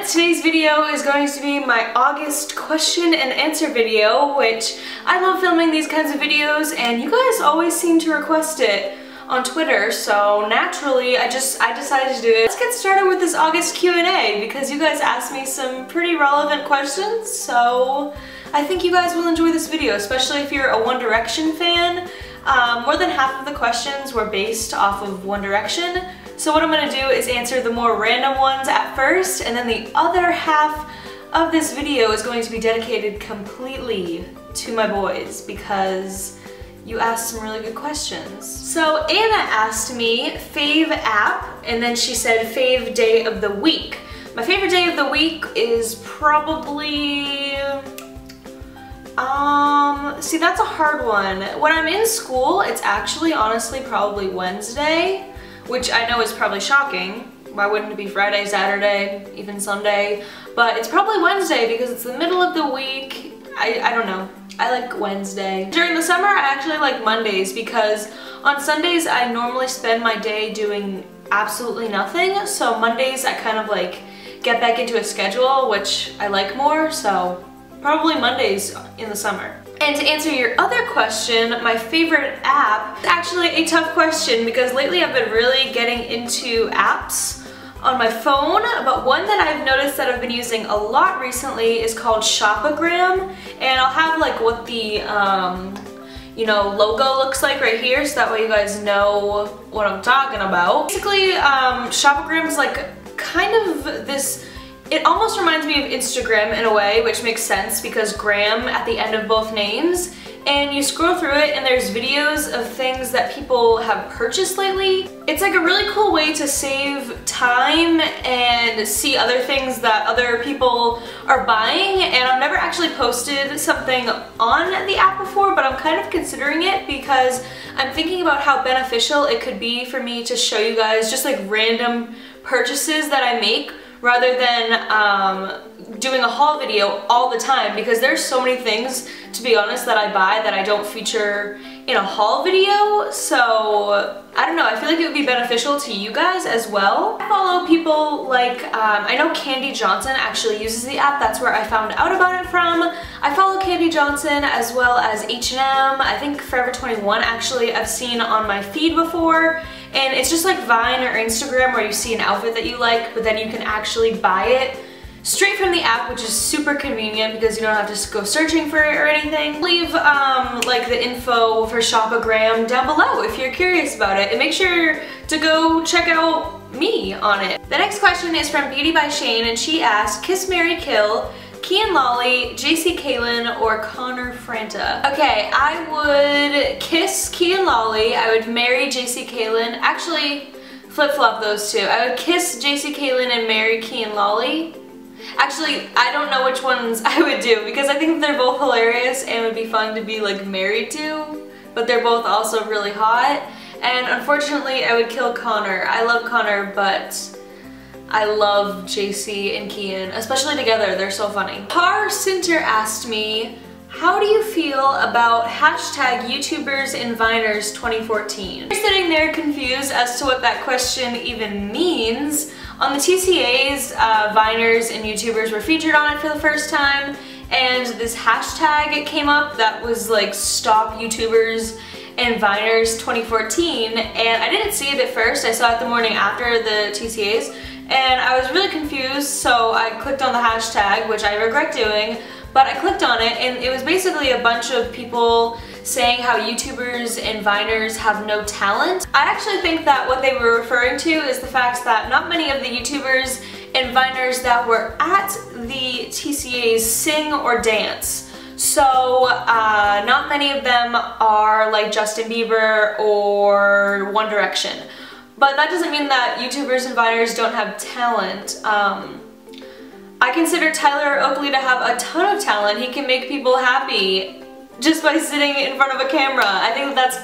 Today's video is going to be my August question and answer video, which I love filming these kinds of videos and you guys always seem to request it on Twitter, so naturally I decided to do it. Let's get started with this August Q&A because you guys asked me some pretty relevant questions, so I think you guys will enjoy this video, especially if you're a One Direction fan. More than half of the questions were based off of One Direction. So what I'm going to do is answer the more random ones at first, and then the other half of this video is going to be dedicated completely to my boys because you asked some really good questions. So Anna asked me fave app, and then she said fave day of the week. My favorite day of the week is probably, see, that's a hard one. When I'm in school, it's actually honestly probably Wednesday, which I know is probably shocking. Why wouldn't it be Friday, Saturday, even Sunday? But it's probably Wednesday because it's the middle of the week. I don't know. I like Wednesday. During the summer, I actually like Mondays because on Sundays, I normally spend my day doing absolutely nothing. So Mondays, I kind of like get back into a schedule, which I like more. So probably Mondays in the summer. And to answer your other question, my favorite app, it's actually a tough question because lately I've been really getting into apps on my phone, but one that I've noticed that I've been using a lot recently is called Shopagram, and I'll have like what the you know, logo looks like right here so that way you guys know what I'm talking about. Basically, Shopagram is like kind of this, it almost reminds me of Instagram in a way, which makes sense because gram at the end of both names. And you scroll through it and there's videos of things that people have purchased lately. It's like a really cool way to save time and see other things that other people are buying. And I've never actually posted something on the app before, but I'm kind of considering it because I'm thinking about how beneficial it could be for me to show you guys just like random purchases that I make, rather than doing a haul video all the time, because there's so many things, to be honest, that I buy that I don't feature in a haul video. So I don't know, I feel like it would be beneficial to you guys as well. I follow people like, I know Candy Johnson actually uses the app, that's where I found out about it from. I follow Candy Johnson as well as H&M, I think Forever 21 actually I've seen on my feed before. And it's just like Vine or Instagram where you see an outfit that you like, but then you can actually buy it straight from the app, which is super convenient because you don't have to go searching for it or anything. Leave like the info for Shopagram down below if you're curious about it, and make sure to go check out me on it. The next question is from Beauty by Shane, and she asked, kiss, marry, kill, Kian Lolly, JC Kaylen, or Connor Franta. Okay, I would kiss Kian Lolly, I would marry JC Kaylen. Actually, flip-flop those two. I would kiss JC Kaylen and marry Kian Lolly. Actually, I don't know which ones I would do because I think they're both hilarious and would be fun to be like married to, but they're both also really hot. And unfortunately, I would kill Connor. I love Connor, but I love JC and Kian, especially together, they're so funny. Har Sinter asked me, how do you feel about hashtag YouTubers and Viners 2014? You're sitting there confused as to what that question even means. On the TCAs, Viners and YouTubers were featured on it for the first time, and this hashtag came up that was like Stop YouTubers and Viners 2014, and I didn't see it at first. I saw it the morning after the TCAs, and I was really confused, so I clicked on the hashtag, which I regret doing, but I clicked on it, and it was basically a bunch of people saying how YouTubers and Viners have no talent. I actually think that what they were referring to is the fact that not many of the YouTubers and Viners that were at the TCAs sing or dance. So not many of them are like Justin Bieber or One Direction. But that doesn't mean that YouTubers and Viners don't have talent. I consider Tyler Oakley to have a ton of talent. He can make people happy just by sitting in front of a camera. I think that's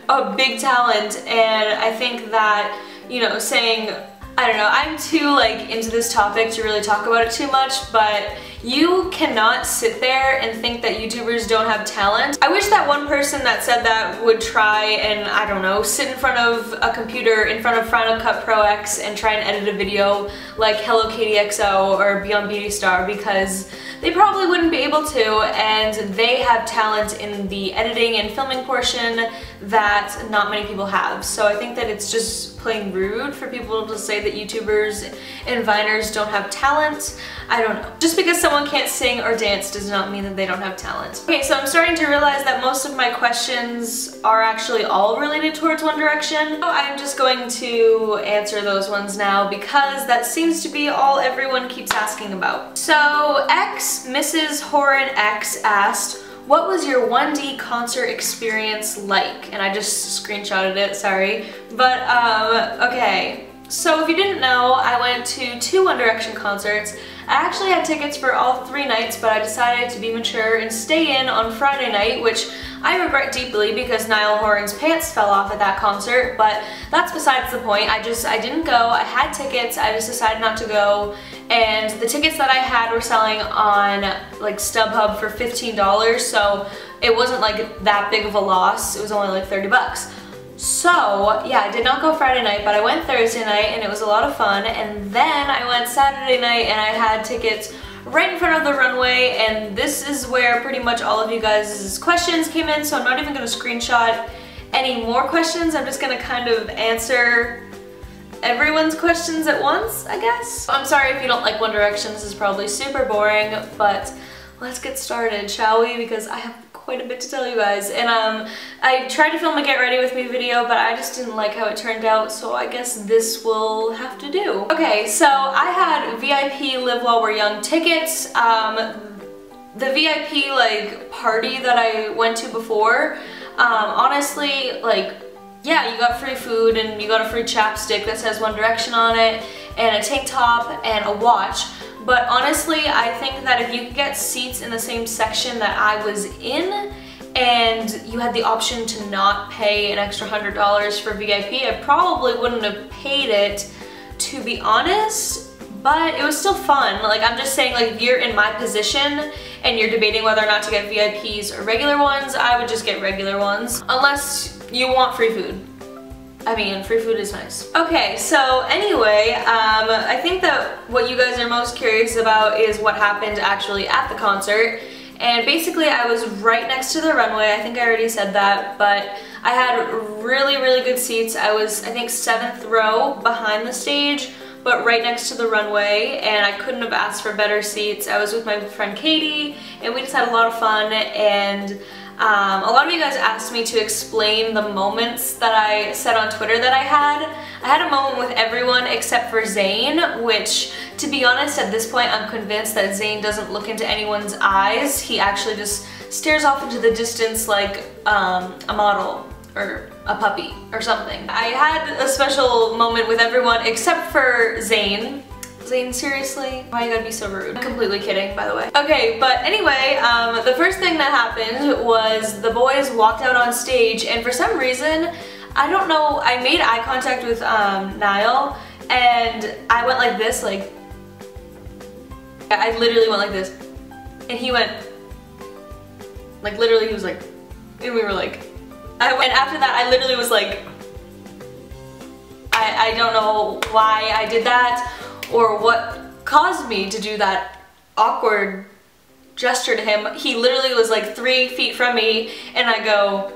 a big talent, and I think that, you know, saying, I don't know, I'm too like into this topic to really talk about it too much, but You cannot sit there and think that YouTubers don't have talent. I wish that one person that said that would try and, I don't know, sit in front of a computer in front of Final Cut Pro X and try and edit a video like Hello Kitty XO or Beyond Beauty Star, because they probably wouldn't be able to, and they have talent in the editing and filming portion that not many people have. So I think that it's just plain rude for people to say that YouTubers and Viners don't have talent. I don't know. Just because someone can't sing or dance does not mean that they don't have talent. Okay, so I'm starting to realize that most of my questions are actually all related towards One Direction. So I'm just going to answer those ones now because that seems to be all everyone keeps asking about. So Mrs. Horan X asked, what was your 1D concert experience like? And I just screenshotted it, sorry. But, okay. So if you didn't know, I went to 2 One Direction concerts. I actually had tickets for all 3 nights, but I decided to be mature and stay in on Friday night, which I regret deeply because Niall Horan's pants fell off at that concert, but that's besides the point. I didn't go. I had tickets, I just decided not to go, and the tickets that I had were selling on like StubHub for $15, so it wasn't like that big of a loss. It was only like 30 bucks. So yeah, I did not go Friday night, but I went Thursday night and it was a lot of fun, and then I went Saturday night and I had tickets right in front of the runway, and this is where pretty much all of you guys' questions came in, so I'm not even going to screenshot any more questions. I'm just going to kind of answer everyone's questions at once, I guess. I'm sorry if you don't like One Direction, this is probably super boring, but let's get started, shall we? Because I have quite a bit to tell you guys, and I tried to film a get ready with me video, but I just didn't like how it turned out, so I guess this will have to do. Okay, so I had VIP Live While We're Young tickets. The VIP like party that I went to before, honestly, like, yeah, you got free food and you got a free chapstick that says One Direction on it, and a tank top and a watch. But honestly, I think that if you could get seats in the same section that I was in, and you had the option to not pay an extra $100 for VIP, I probably wouldn't have paid it, to be honest, but it was still fun. Like, I'm just saying, like, if you're in my position and you're debating whether or not to get VIPs or regular ones, I would just get regular ones, unless you want free food. I mean, free food is nice. Okay, so anyway, I think that what you guys are most curious about is what happened actually at the concert. And basically, I was right next to the runway. I think I already said that, but I had really, really good seats. I was, I think, 7th row behind the stage, but right next to the runway, and I couldn't have asked for better seats. I was with my friend Katie, and we just had a lot of fun, and a lot of you guys asked me to explain the moments that I said on Twitter that I had. I had a moment with everyone except for Zayn, which, to be honest, at this point I'm convinced that Zayn doesn't look into anyone's eyes. He actually just stares off into the distance like a model or a puppy or something. I had a special moment with everyone except for Zayn. Zayn, seriously? Why you gotta be so rude? I'm completely kidding, by the way. Okay, but anyway, the first thing that happened was the boys walked out on stage, and for some reason, I don't know, I made eye contact with Niall, and I went like this, like, I literally went like this, and he went, like, literally he was like, and we were like, and after that I literally was like, I don't know why I did that, or what caused me to do that awkward gesture to him. He literally was like 3 feet from me, and I go,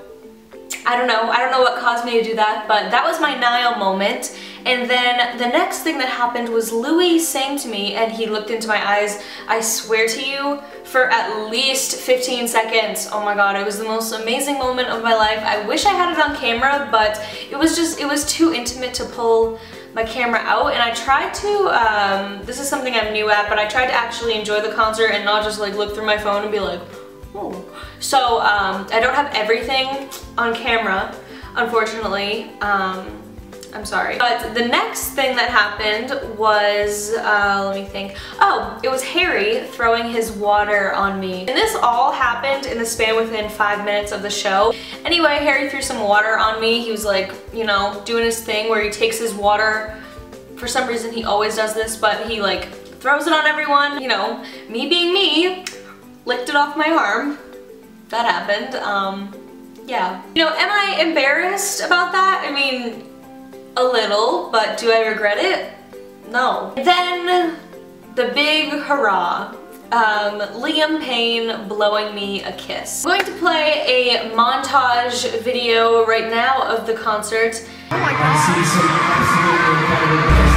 I don't know what caused me to do that, but that was my Niall moment. And then the next thing that happened was Louis sang to me, and he looked into my eyes, I swear to you, for at least 15 seconds. Oh my god, it was the most amazing moment of my life. I wish I had it on camera, but it was too intimate to pull my camera out, and I tried to, this is something I'm new at, but I tried to actually enjoy the concert and not just like look through my phone and be like, oh. So I don't have everything on camera, unfortunately. I'm sorry. But the next thing that happened was, let me think. Oh, it was Harry throwing his water on me. And this all happened in the span within 5 minutes of the show. Anyway, Harry threw some water on me. He was like, you know, doing his thing where he takes his water. For some reason he always does this, but he like throws it on everyone. You know, me being me, licked it off my arm. That happened. Yeah. You know, am I embarrassed about that? I mean, a little, but do I regret it? No. Then, the big hurrah. Liam Payne blowing me a kiss. I'm going to play a montage video right now of the concert. Oh my god. I see some absolutely incredible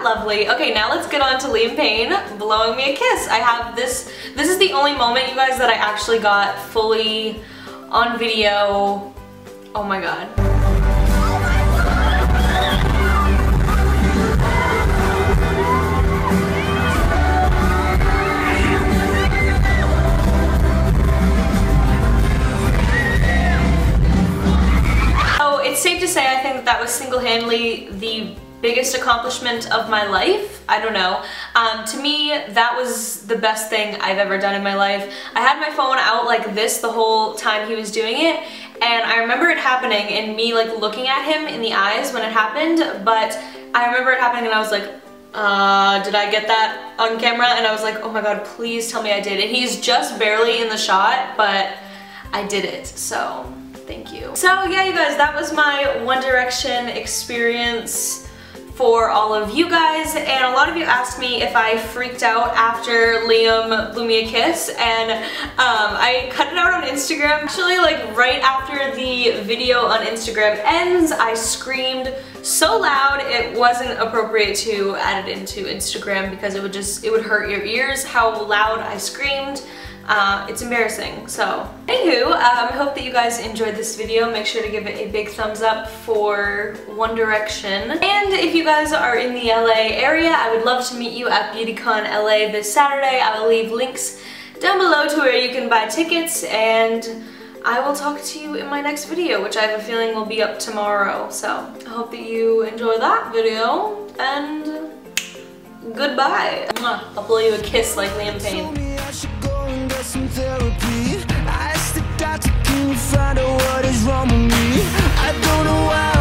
lovely. Okay, now let's get on to Liam Payne blowing me a kiss. I have this is the only moment, you guys, that I actually got fully on video. Oh my god. So it's safe to say I think that was single-handedly the biggest accomplishment of my life. I don't know. To me, that was the best thing I've ever done in my life. I had my phone out like this the whole time he was doing it, and I remember it happening and me like looking at him in the eyes when it happened, but I remember it happening and I was like, did I get that on camera? And I was like, oh my god, please tell me I did it. He's just barely in the shot, but I did it, so thank you. So yeah, you guys, that was my One Direction experience for all of you guys, and a lot of you asked me if I freaked out after Liam blew me a kiss, and I cut it out on Instagram. Actually, like right after the video on Instagram ends, I screamed so loud it wasn't appropriate to add it into Instagram because it would hurt your ears how loud I screamed. It's embarrassing. So, anywho, I hope that you guys enjoyed this video. Make sure to give it a big thumbs up for One Direction. And if you guys are in the LA area, I would love to meet you at BeautyCon LA this Saturday. I will leave links down below to where you can buy tickets, and I will talk to you in my next video, which I have a feeling will be up tomorrow. So, I hope that you enjoy that video, and goodbye. I'll blow you a kiss like Liam Payne. Some therapy. I asked the doctor, can you find out what is wrong with me? I don't know why